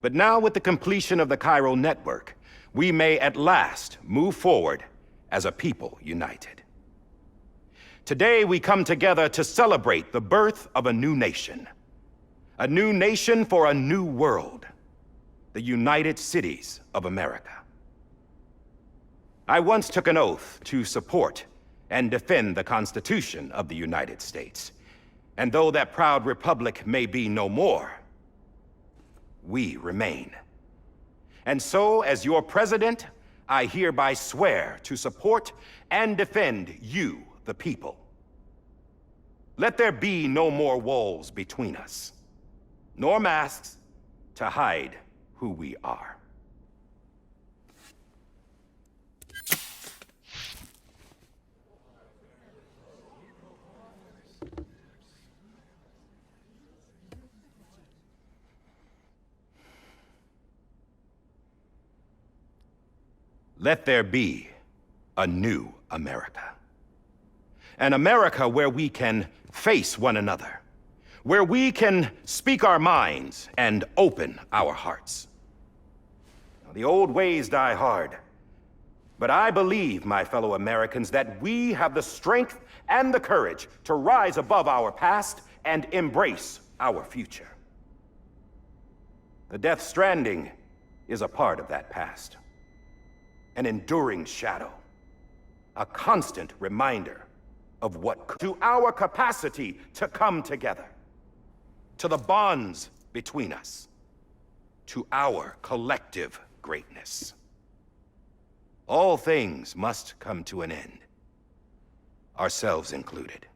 But now with the completion of the Chiral Network, we may at last move forward as a people united. Today we come together to celebrate the birth of a new nation. A new nation for a new world. The United Cities of America. I once took an oath to support and defend the Constitution of the United States. And though that proud republic may be no more, we remain. And so, as your president, I hereby swear to support and defend you, the people. Let there be no more walls between us, nor masks to hide who we are. Let there be a new America. An America where we can face one another, where we can speak our minds and open our hearts. Now, the old ways die hard, but I believe, my fellow Americans, that we have the strength and the courage to rise above our past and embrace our future. The Death Stranding is a part of that past. An enduring shadow, a constant reminder of what to our capacity to come together, to the bonds between us, to our collective greatness. All things must come to an end, ourselves included.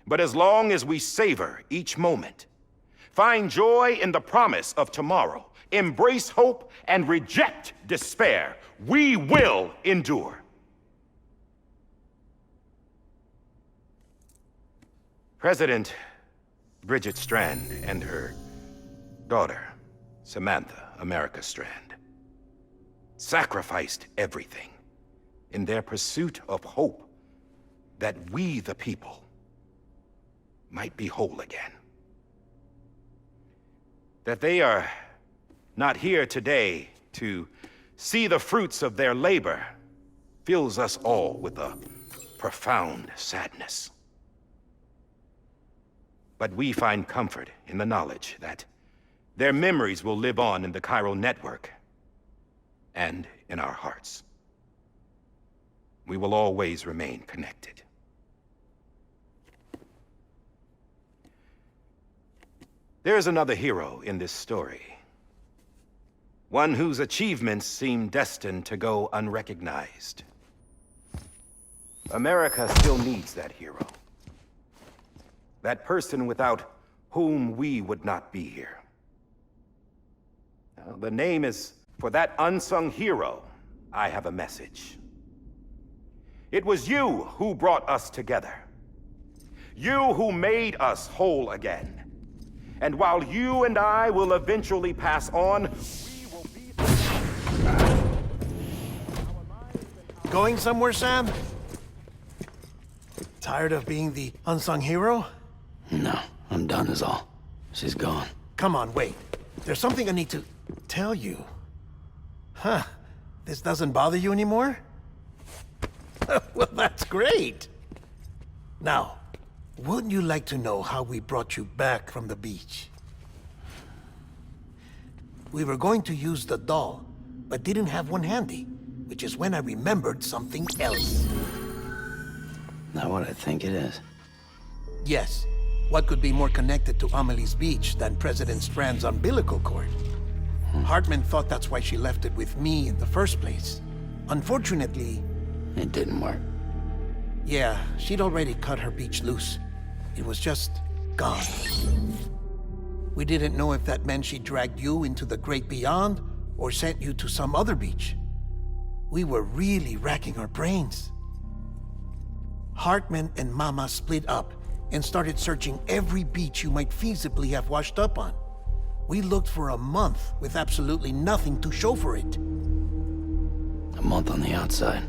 But as long as we savor each moment, find joy in the promise of tomorrow, embrace hope, and reject despair, we will endure. President Bridget Strand and her daughter, Samantha America Strand, sacrificed everything in their pursuit of hope that we, the people, might be whole again. That they are not here today to see the fruits of their labor fills us all with a profound sadness. But we find comfort in the knowledge that their memories will live on in the Chiral Network and in our hearts. We will always remain connected. There is another hero in this story. One whose achievements seem destined to go unrecognized. America still needs that hero. That person without whom we would not be here. Now, the name is, for that unsung hero, I have a message. It was you who brought us together. You who made us whole again. And while you and I will eventually pass on, we will be... Going somewhere, Sam? Tired of being the unsung hero? No, I'm done is all. She's gone. Come on, wait. There's something I need to tell you. Huh. This doesn't bother you anymore? Well, that's great. Now, wouldn't you like to know how we brought you back from the beach? We were going to use the doll, but didn't have one handy, which is when I remembered something else. Not what I think it is. Yes. What could be more connected to Amelie's beach than President Strand's umbilical cord? Hartman thought that's why she left it with me in the first place. Unfortunately... It didn't work. Yeah, she'd already cut her beach loose. It was just gone. We didn't know if that meant she dragged you into the great beyond or sent you to some other beach. We were really racking our brains. Hartman and Mama split up and started searching every beach you might feasibly have washed up on. We looked for a month with absolutely nothing to show for it. A month on the outside.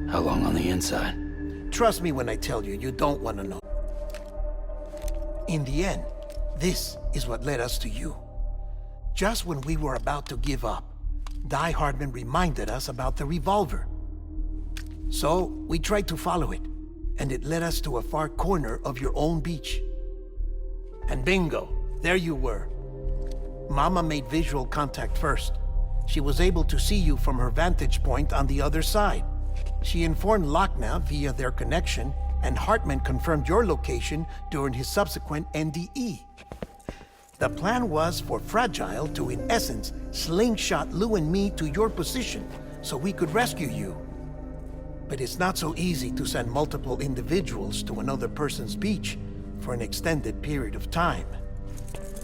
How long on the inside? Trust me when I tell you, you don't want to know. In the end, this is what led us to you. Just when we were about to give up, Die Hardman reminded us about the revolver. So, we tried to follow it, and it led us to a far corner of your own beach. And bingo, there you were. Mama made visual contact first. She was able to see you from her vantage point on the other side. She informed Lochner via their connection, and Hartman confirmed your location during his subsequent NDE. The plan was for Fragile to, in essence, slingshot Lou and me to your position so we could rescue you. But it's not so easy to send multiple individuals to another person's beach for an extended period of time.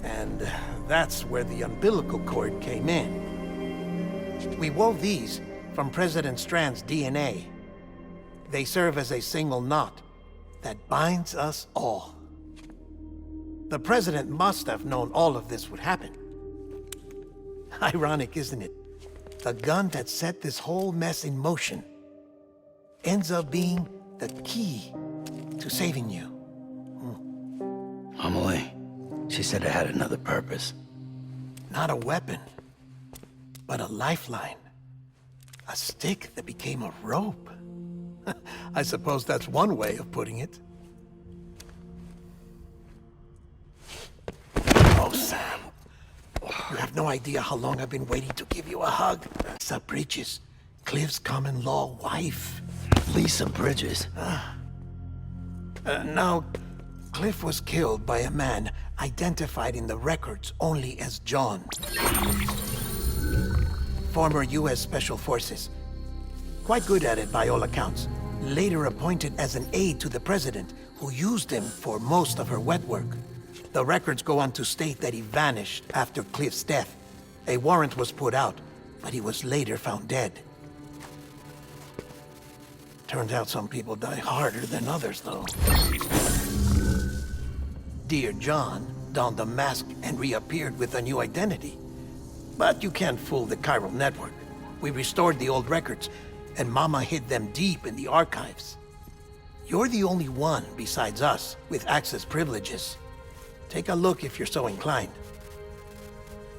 And that's where the umbilical cord came in. We wove these from President Strand's DNA. They serve as a single knot that binds us all. The President must have known all of this would happen. Ironic, isn't it? The gun that set this whole mess in motion ends up being the key to saving you. Amelie, she said it had another purpose. Not a weapon, but a lifeline. A stick that became a rope. I suppose that's one way of putting it. Oh, Sam. You have no idea how long I've been waiting to give you a hug. Lisa Bridges, Cliff's common-law wife. Lisa Bridges? Now, Cliff was killed by a man identified in the records only as John. Former U.S. Special Forces. Quite good at it by all accounts. Later appointed as an aide to the president, who used him for most of her wet work. The records go on to state that he vanished after Cliff's death. A warrant was put out, but he was later found dead. Turns out some people die harder than others, though. Dear John donned a mask and reappeared with a new identity. But you can't fool the chiral network. We restored the old records, and Mama hid them deep in the archives. You're the only one, besides us, with access privileges. Take a look if you're so inclined.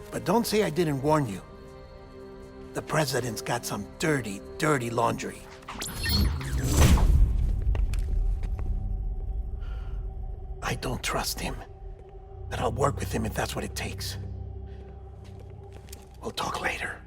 But don't say I didn't warn you. The President's got some dirty, dirty laundry. I don't trust him, but I'll work with him if that's what it takes. We'll talk later.